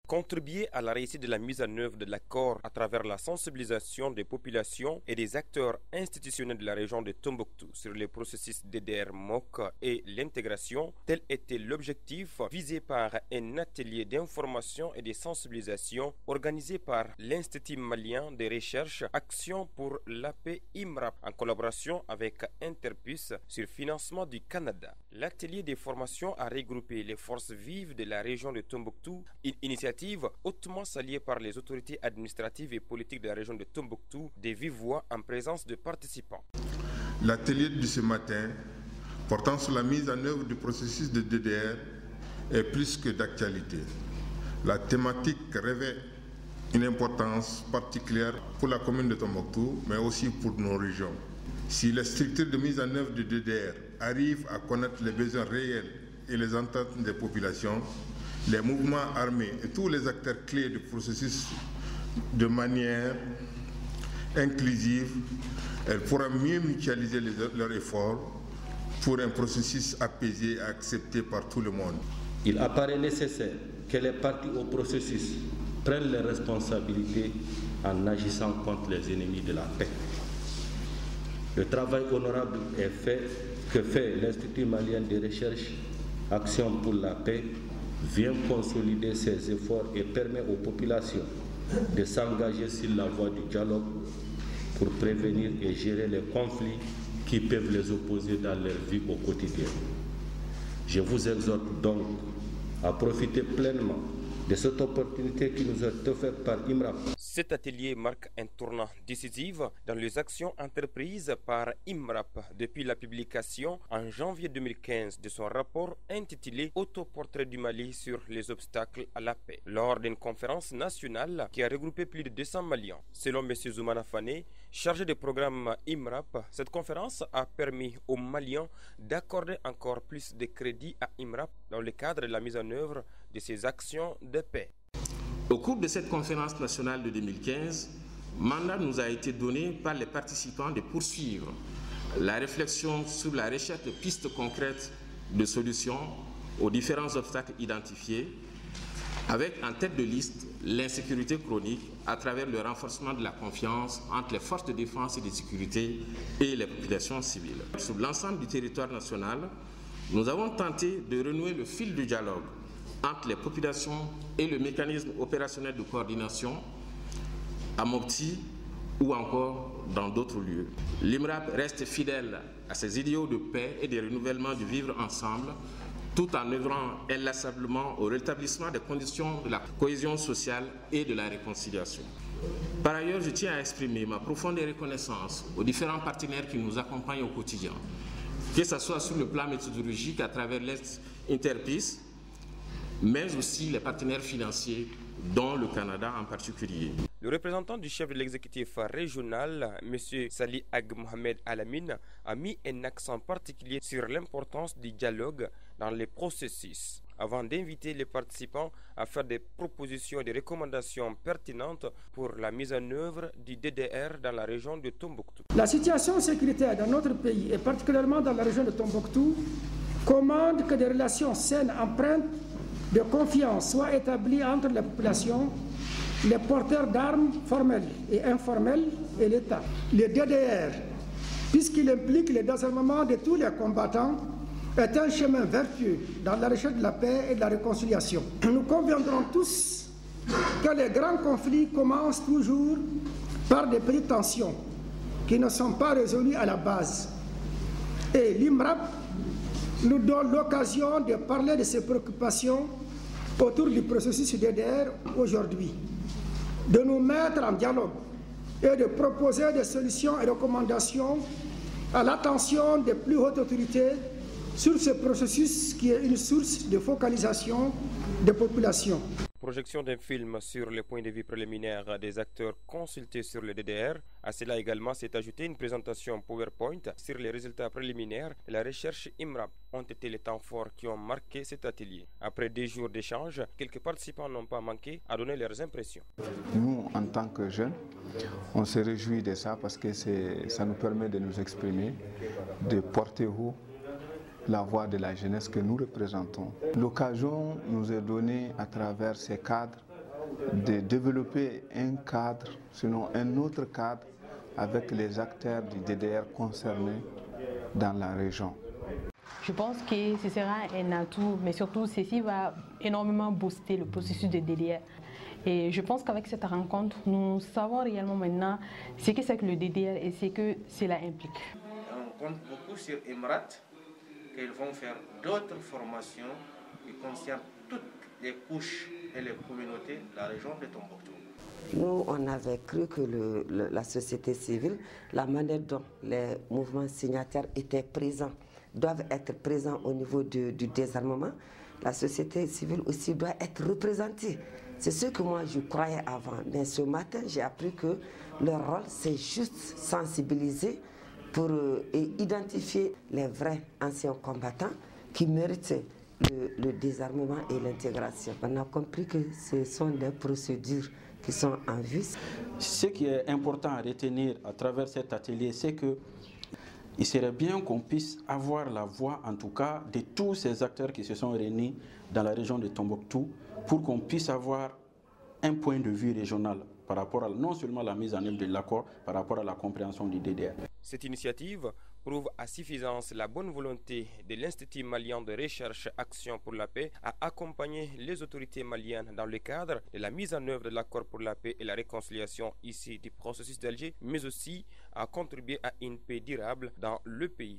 Contribuer à la réussite de la mise en œuvre de l'accord à travers la sensibilisation des populations et des acteurs institutionnels de la région de Tombouctou sur les processus DDR-MOC et l'intégration, tel était l'objectif visé par un atelier d'information et de sensibilisation organisé par l'Institut malien de recherche Action pour la paix IMRAP en collaboration avec Interpuce sur financement du Canada. L'atelier de formation a regroupé les forces vives de la région de Tombouctou, une initiative hautement saluée par les autorités administratives et politiques de la région de Tombouctou, de vive voix en présence de participants. L'atelier de ce matin, portant sur la mise en œuvre du processus de DDR, est plus que d'actualité. La thématique revêt une importance particulière pour la commune de Tombouctou, mais aussi pour nos régions. Si les structures de mise en œuvre du DDR arrivent à connaître les besoins réels et les attentes des populations, les mouvements armés et tous les acteurs clés du processus de manière inclusive, elles pourront mieux mutualiser leurs efforts pour un processus apaisé et accepté par tout le monde. Il apparaît nécessaire que les parties au processus prennent les responsabilités en agissant contre les ennemis de la paix. Le travail honorable que fait l'Institut malien de recherche Action pour la paix vient consolider ses efforts et permet aux populations de s'engager sur la voie du dialogue pour prévenir et gérer les conflits qui peuvent les opposer dans leur vie au quotidien. Je vous exhorte donc à profiter pleinement de cette opportunité qui nous est offerte par IMRAP. Cet atelier marque un tournant décisif dans les actions entreprises par IMRAP depuis la publication en janvier 2015 de son rapport intitulé Autoportrait du Mali sur les obstacles à la paix, lors d'une conférence nationale qui a regroupé plus de 200 Maliens. Selon M. Zoumana Fane, chargé de programme IMRAP, cette conférence a permis aux Maliens d'accorder encore plus de crédit à IMRAP dans le cadre de la mise en œuvre de ses actions de paix. Au cours de cette conférence nationale de 2015, mandat nous a été donné par les participants de poursuivre la réflexion sur la recherche de pistes concrètes de solutions aux différents obstacles identifiés, avec en tête de liste l'insécurité chronique à travers le renforcement de la confiance entre les forces de défense et de sécurité et les populations civiles. Sur l'ensemble du territoire national, nous avons tenté de renouer le fil du dialogue entre les populations et le mécanisme opérationnel de coordination à Mopti ou encore dans d'autres lieux. L'IMRAP reste fidèle à ses idéaux de paix et de renouvellement du vivre ensemble, tout en œuvrant inlassablement au rétablissement des conditions de la cohésion sociale et de la réconciliation. Par ailleurs, je tiens à exprimer ma profonde reconnaissance aux différents partenaires qui nous accompagnent au quotidien, que ce soit sur le plan méthodologique à travers l'Interpuce, mais aussi les partenaires financiers, dont le Canada en particulier. Le représentant du chef de l'exécutif régional, M. Salih Ag Mohamed Alamine, a mis un accent particulier sur l'importance du dialogue dans les processus, avant d'inviter les participants à faire des propositions et des recommandations pertinentes pour la mise en œuvre du DDR dans la région de Tombouctou. La situation sécuritaire dans notre pays, et particulièrement dans la région de Tombouctou, commande que des relations saines empreintes de confiance soient établies entre les populations, les porteurs d'armes formels et informels et l'État. Le DDR, puisqu'il implique le désarmement de tous les combattants, est un chemin vertueux dans la recherche de la paix et de la réconciliation. Nous conviendrons tous que les grands conflits commencent toujours par des petites tensions qui ne sont pas résolues à la base. Et l'IMRAP nous donne l'occasion de parler de ces préoccupations autour du processus DDR aujourd'hui, de nous mettre en dialogue et de proposer des solutions et recommandations à l'attention des plus hautes autorités sur ce processus qui est une source de focalisation des populations. Projection d'un film sur le point de vue préliminaire des acteurs consultés sur le DDR. À cela également s'est ajoutée une présentation PowerPoint sur les résultats préliminaires de la recherche IMRAP. Ont été les temps forts qui ont marqué cet atelier. Après 2 jours d'échanges, quelques participants n'ont pas manqué à donner leurs impressions. Nous, en tant que jeunes, on se réjouit de ça parce que ça nous permet de nous exprimer, de porter haut la voix de la jeunesse que nous représentons. L'occasion nous est donnée à travers ces cadres de développer un cadre, sinon un autre cadre, avec les acteurs du DDR concernés dans la région. Je pense que ce sera un atout, mais surtout ceci va énormément booster le processus de DDR. Et je pense qu'avec cette rencontre, nous savons réellement maintenant ce que c'est que le DDR et ce que cela implique. On compte beaucoup sur Emrat, qu'ils vont faire d'autres formations qui concernent toutes les couches et les communautés de la région de Tombouctou. Nous, on avait cru que la société civile, la manière dont les mouvements signataires étaient présents, doivent être présents au niveau du désarmement. La société civile aussi doit être représentée. C'est ce que moi je croyais avant. Mais ce matin, j'ai appris que leur rôle, c'est juste sensibiliser pour identifier les vrais anciens combattants qui méritaient le désarmement et l'intégration. On a compris que ce sont des procédures qui sont en vue. Ce qui est important à retenir à travers cet atelier, c'est que il serait bien qu'on puisse avoir la voix, en tout cas, de tous ces acteurs qui se sont réunis dans la région de Tombouctou pour qu'on puisse avoir un point de vue régional par rapport à non seulement la mise en œuvre de l'accord, par rapport à la compréhension du DDR. Cette initiative prouve à suffisance la bonne volonté de l'Institut malien de recherche Action pour la paix à accompagner les autorités maliennes dans le cadre de la mise en œuvre de l'accord pour la paix et la réconciliation ici du processus d'Alger, mais aussi à contribuer à une paix durable dans le pays.